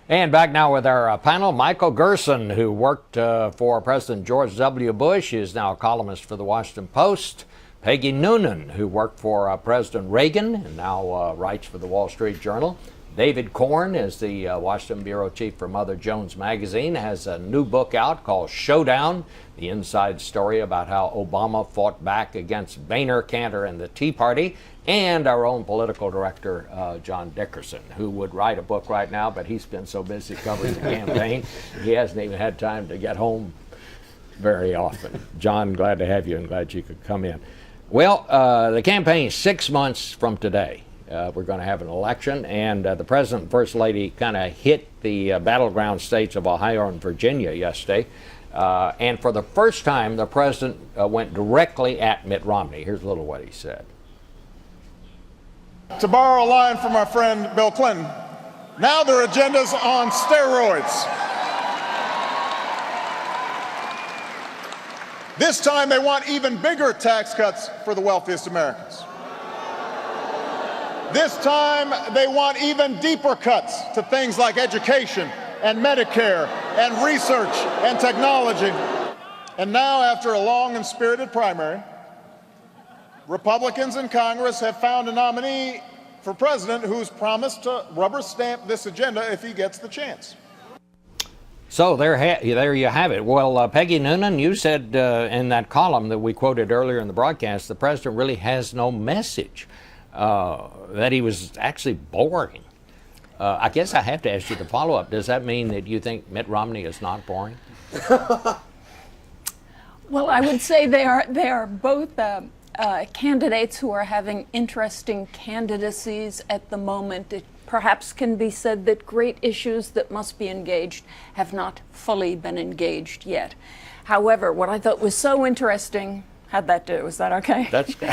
And back now with our panel, Michael Gerson, who worked for President George W. Bush, is now a columnist for the Washington Post. Peggy Noonan, who worked for President Reagan and now writes for the Wall Street Journal. David Corn is the Washington bureau chief for Mother Jones Magazine, has a new book out called Showdown, the inside story about how Obama fought back against Boehner, Cantor, and the Tea Party. And our own political director, John Dickerson, who would write a book right now, but he's been so busy covering the campaign, he hasn't even had time to get home very often. John, glad to have you and glad you could come in. Well, the campaign's 6 months from today. We're going to have an election, and the President and First Lady kind of hit the battleground states of Ohio and Virginia yesterday. And for the first time, the President went directly at Mitt Romney. Here's a little what he said. To borrow a line from our friend Bill Clinton, now their agenda's on steroids. This time they want even bigger tax cuts for the wealthiest Americans. This time they want even deeper cuts to things like education and Medicare and research and technology. And now, after a long and spirited primary, Republicans in Congress have found a nominee for president who's promised to rubber stamp this agenda if he gets the chance. So there you have it. Well, Peggy Noonan, you said in that column that we quoted earlier in the broadcast, the president really has no message, that he was actually boring. I guess I have to ask you the follow-up. Does that mean that you think Mitt Romney is not boring? Well, I would say they are both candidates who are having interesting candidacies at the moment. It perhaps can be said that great issues that must be engaged have not fully been engaged yet. However, what I thought was so interesting, how'd that do? Is that okay? That's good.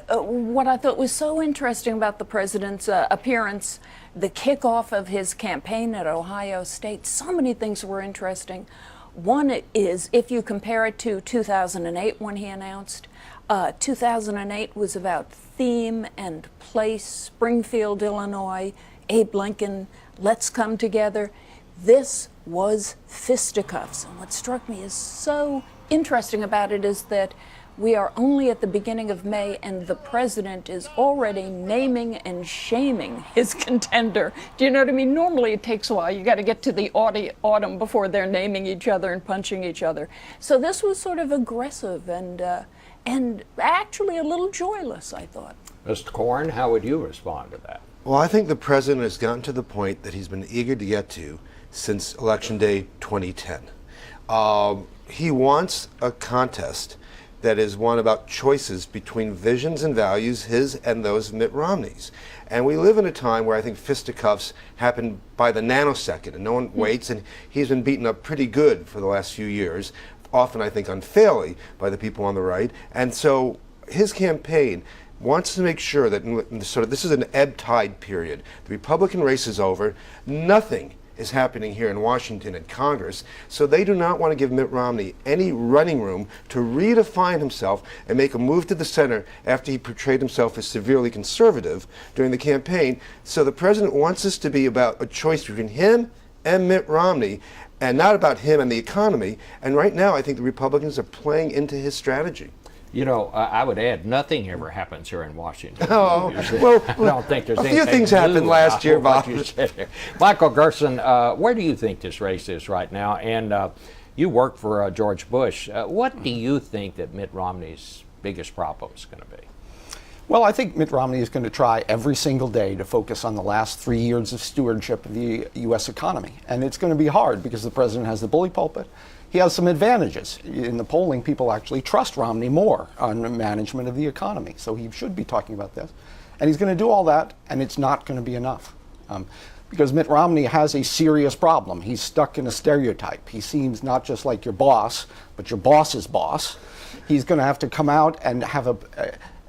What I thought was so interesting about the president's appearance, the kickoff of his campaign at Ohio State, so many things were interesting. One is, if you compare it to 2008 when he announced, 2008 was about theme and place, Springfield, Illinois, Abe Lincoln, let's come together. This was fisticuffs. And what struck me as so interesting about it is that we are only at the beginning of May and the president is already naming and shaming his contender. Do you know what I mean? Normally it takes a while. You got to get to the autumn before they're naming each other and punching each other. So this was sort of aggressive and actually a little joyless, I thought. Mr. Corn, how would you respond to that? Well, I think the president has gotten to the point that he's been eager to get to since Election Day 2010. He wants a contest that is one about choices between visions and values, his and those of Mitt Romney's. And we live in a time where I think fisticuffs happen by the nanosecond, and no one waits, and he's been beaten up pretty good for the last few years, often I think unfairly by the people on the right. And so his campaign wants to make sure that this is an ebb tide period. The Republican race is over. Nothing is happening here in Washington and Congress, so they do not want to give Mitt Romney any running room to redefine himself and make a move to the center after he portrayed himself as severely conservative during the campaign. So the president wants this to be about a choice between him and Mitt Romney, and not about him and the economy. And right now, I think the Republicans are playing into his strategy. You know, I would add, nothing ever happens here in Washington. Oh, well, I don't think there's a anything few things happened last year, Bob. Michael Gerson, where do you think this race is right now? And you worked for George Bush. What do you think that Mitt Romney's biggest problem is going to be? Well, I think Mitt Romney is going to try every single day to focus on the last 3 years of stewardship of the U.S. economy. And it's going to be hard because the president has the bully pulpit. He has some advantages. In the polling, people actually trust Romney more on the management of the economy. So he should be talking about this. And he's going to do all that, and it's not going to be enough. Because Mitt Romney has a serious problem. He's stuck in a stereotype. He seems not just like your boss, but your boss's boss. He's going to have to come out and have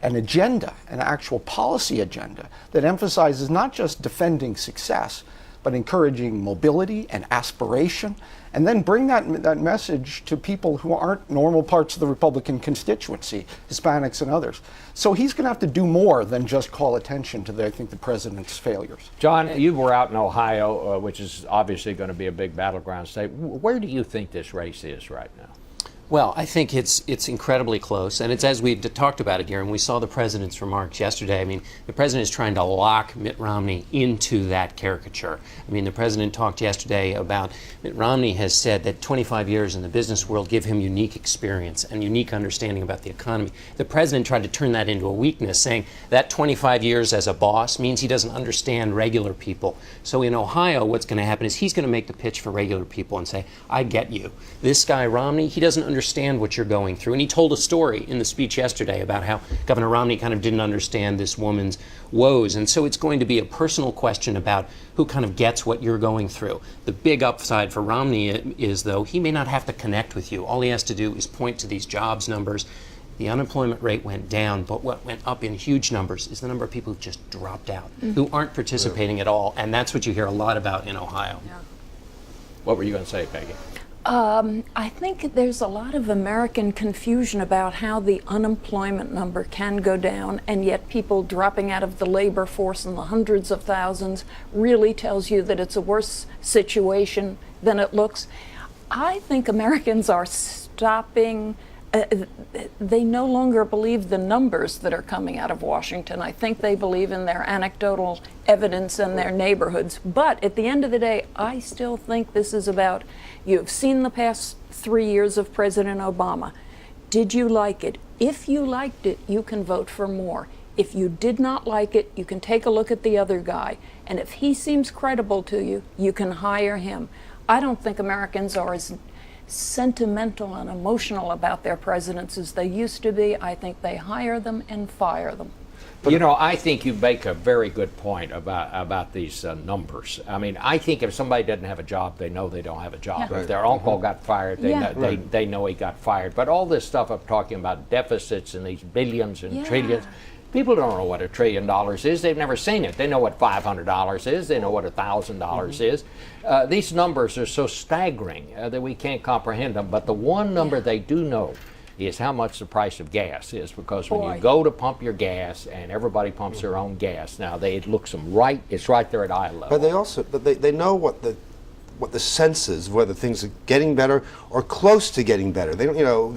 an agenda, an actual policy agenda that emphasizes not just defending success, but encouraging mobility and aspiration, and then bring that message to people who aren't normal parts of the Republican constituency, Hispanics and others. So he's going to have to do more than just call attention to, I think, the president's failures. John, you were out in Ohio, which is obviously going to be a big battleground state. Where do you think this race is right now? Well, I think it's incredibly close, and it's as we talked about it here, and we saw the president's remarks yesterday. I mean, the president is trying to lock Mitt Romney into that caricature. I mean, the president talked yesterday about Mitt Romney has said that 25 years in the business world give him unique experience and unique understanding about the economy. The president tried to turn that into a weakness, saying that 25 years as a boss means he doesn't understand regular people. So in Ohio, what's going to happen is he's going to make the pitch for regular people and say, I get you. This guy, Romney, he doesn't understand what you're going through. And he told a story in the speech yesterday about how Governor Romney kind of didn't understand this woman's woes. And so it's going to be a personal question about who kind of gets what you're going through. The big upside for Romney is, though, he may not have to connect with you. All he has to do is point to these jobs numbers. The unemployment rate went down, but what went up in huge numbers is the number of people who just dropped out, who aren't participating at all. And that's what you hear a lot about in Ohio. Yeah. What were you going to say, Peggy? I think there's a lot of American confusion about how the unemployment number can go down, and yet people dropping out of the labor force in the hundreds of thousands really tells you that it's a worse situation than it looks. I think Americans are stopping. They no longer believe the numbers that are coming out of Washington. I think they believe in their anecdotal evidence in their neighborhoods. But at the end of the day, I still think this is about, you've seen the past 3 years of President Obama. Did you like it? If you liked it, you can vote for more. If you did not like it, you can take a look at the other guy. And if he seems credible to you, you can hire him. I don't think Americans are as sentimental and emotional about their presidents as they used to be. I think they hire them and fire them. You know, I think you make a very good point about these numbers. I mean, I think if somebody doesn't have a job, they know they don't have a job. Yeah. If their uncle got fired, they know he got fired. But all this stuff I'm talking about, deficits and these billions and trillions, people don't know what $1 trillion is. They've never seen it. They know what $500 is. They know what $1,000 is. These numbers are so staggering that we can't comprehend them. But the one number they do know is how much the price of gas is, because when you go to pump your gas, and everybody pumps their own gas now, it looks them right. It's right there at eye level. But they also they know what the sense is, whether things are getting better or close to getting better. They don't, you know,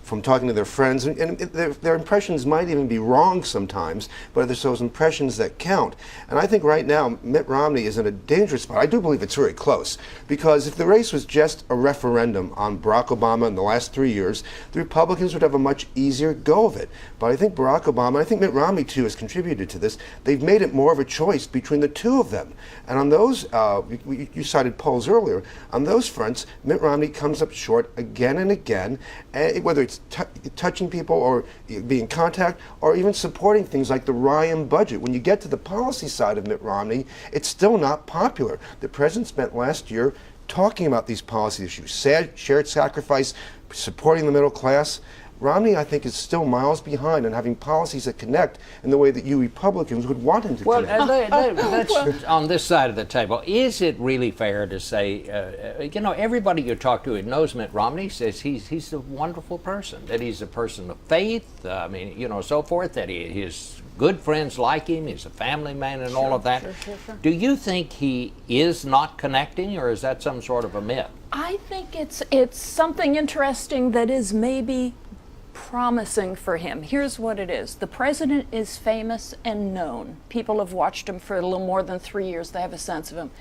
from talking to their friends, and their impressions might even be wrong sometimes, but there's those impressions that count. And I think right now Mitt Romney is in a dangerous spot. I do believe it's very close, because if the race was just a referendum on Barack Obama in the last 3 years, the Republicans would have a much easier go of it. But I think Barack Obama, I think Mitt Romney too, has contributed to this. They've made it more of a choice between the two of them. And on those, you cited polls earlier, on those fronts, Mitt Romney comes up short again and again, whether it's touching people or being in contact or even supporting things like the Ryan budget. When you get to the policy side of Mitt Romney, it's still not popular. The president spent last year talking about these policy issues, shared sacrifice, supporting the middle class. Romney, I think, is still miles behind in having policies that connect in the way that you Republicans would want him to connect. Let's, on this side of the table, is it really fair to say, you know, everybody you talk to who knows Mitt Romney says he's a wonderful person, that he's a person of faith, I mean, you know, so forth, that his good friends like him, he's a family man and all of that. Sure. Do you think he is not connecting, or is that some sort of a myth? I think it's something interesting that is maybe promising for him. Here's what it is. The president is famous and known. People have watched him for a little more than 3 years. They have a sense of him.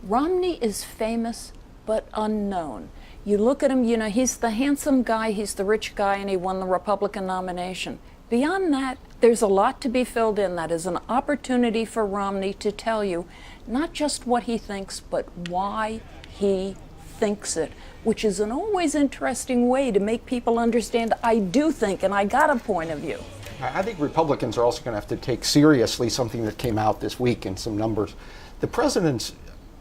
Romney is famous but unknown. You look at him, you know, he's the handsome guy, he's the rich guy, and he won the Republican nomination. Beyond that, there's a lot to be filled in. That is an opportunity for Romney to tell you not just what he thinks, but why he thinks it, which is an always interesting way to make people understand, I do think, and I got a point of view. I think Republicans are also going to have to take seriously something that came out this week in some numbers. The president's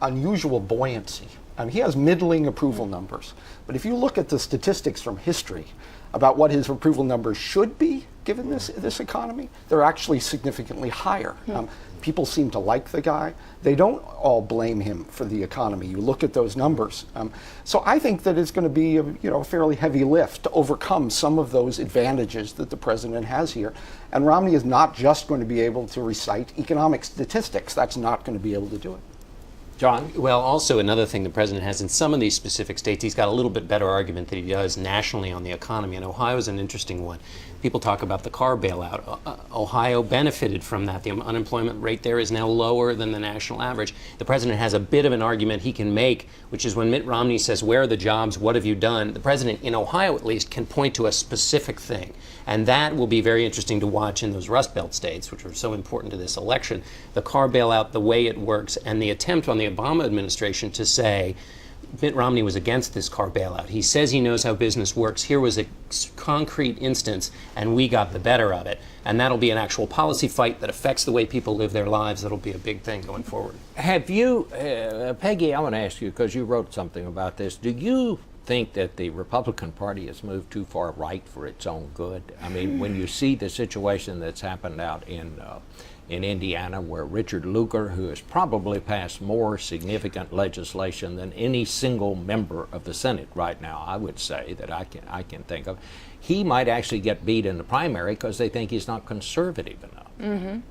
unusual buoyancy He has middling approval numbers. But if you look at the statistics from history about what his approval numbers should be, given this economy, they're actually significantly higher. People seem to like the guy. They don't all blame him for the economy. You look at those numbers. So I think that it's going to be a fairly heavy lift to overcome some of those advantages that the president has here. And Romney is not just going to be able to recite economic statistics. That's not going to be able to do it. John? Well, also another thing the president has in some of these specific states, he's got a little bit better argument than he does nationally on the economy. And Ohio is an interesting one. People talk about the car bailout. Ohio benefited from that. The unemployment rate there is now lower than the national average. The president has a bit of an argument he can make, which is when Mitt Romney says, where are the jobs, what have you done? The president, in Ohio at least, can point to a specific thing. And that will be very interesting to watch in those Rust Belt states, which are so important to this election. The car bailout, the way it works, and the attempt on the Obama administration to say, Mitt Romney was against this car bailout. He says he knows how business works. Here was a concrete instance, and we got the better of it. And that'll be an actual policy fight that affects the way people live their lives. That'll be a big thing going forward. Have you, Peggy, I want to ask you, because you wrote something about this, do you think that the Republican Party has moved too far right for its own good? I mean, when you see the situation that's happened out in Indiana, where Richard Lugar, who has probably passed more significant legislation than any single member of the Senate right now, I would say, that I can think of, he might actually get beat in the primary because they think he's not conservative enough.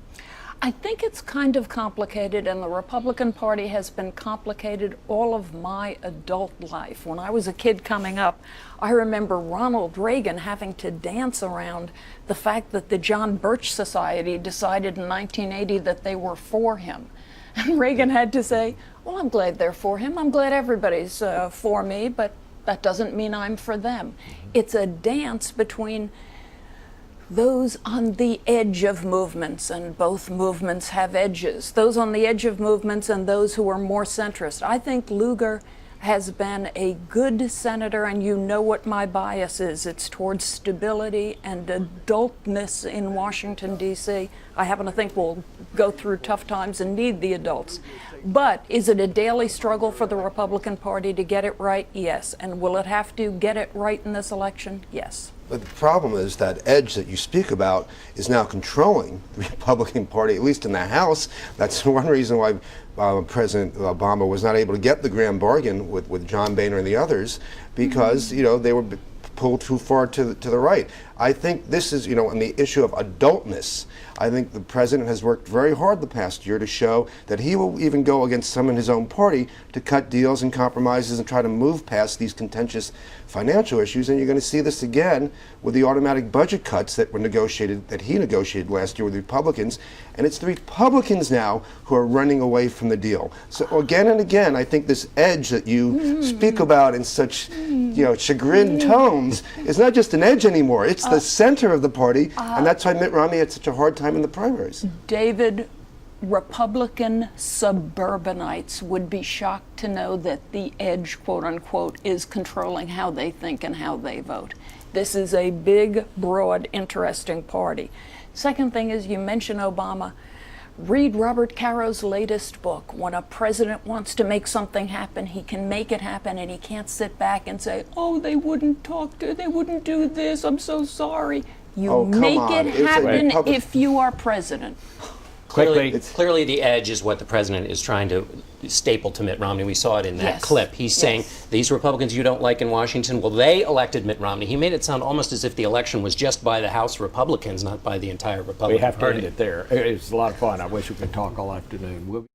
I think it's kind of complicated, and the Republican Party has been complicated all of my adult life. When I was a kid coming up, I remember Ronald Reagan having to dance around the fact that the John Birch Society decided in 1980 that they were for him. And Reagan had to say, well, I'm glad they're for him. I'm glad everybody's for me, but that doesn't mean I'm for them. It's a dance between those on the edge of movements, and both movements have edges. Those on the edge of movements and those who are more centrist. I think Lugar has been a good senator, and you know what my bias is. It's towards stability and adultness in Washington, D.C. I happen to think we'll go through tough times and need the adults. But is it a daily struggle for the Republican Party to get it right? Yes. And will it have to get it right in this election? Yes. But the problem is that edge that you speak about is now controlling the Republican Party, at least in the House. That's one reason why President Obama was not able to get the grand bargain with John Boehner and the others, because they were pulled too far to the right. I think this is, on the issue of adultness, I think the president has worked very hard the past year to show that he will even go against some in his own party to cut deals and compromises and try to move past these contentious financial issues. And you're going to see this again with the automatic budget cuts that were negotiated, that he negotiated last year with the Republicans. And it's the Republicans now who are running away from the deal. So again and again, I think this edge that you speak about in such chagrined tones is not just an edge anymore. It's the center of the party, and that's why Mitt Romney had such a hard time in the primaries. David, Republican suburbanites would be shocked to know that the edge, quote unquote, is controlling how they think and how they vote. This is a big, broad, interesting party. Second thing is, you mentioned Obama. Read Robert Caro's latest book. When a president wants to make something happen, he can make it happen, and he can't sit back and say, oh, they wouldn't they wouldn't do this, I'm so sorry. You make it happen if you are president. Clearly, the edge is what the president is trying to staple to Mitt Romney. We saw it in that clip. He's saying, these Republicans you don't like in Washington, well, they elected Mitt Romney. He made it sound almost as if the election was just by the House Republicans, not by the entire Republican Party. We have to end it there. It was a lot of fun. I wish we could talk all afternoon.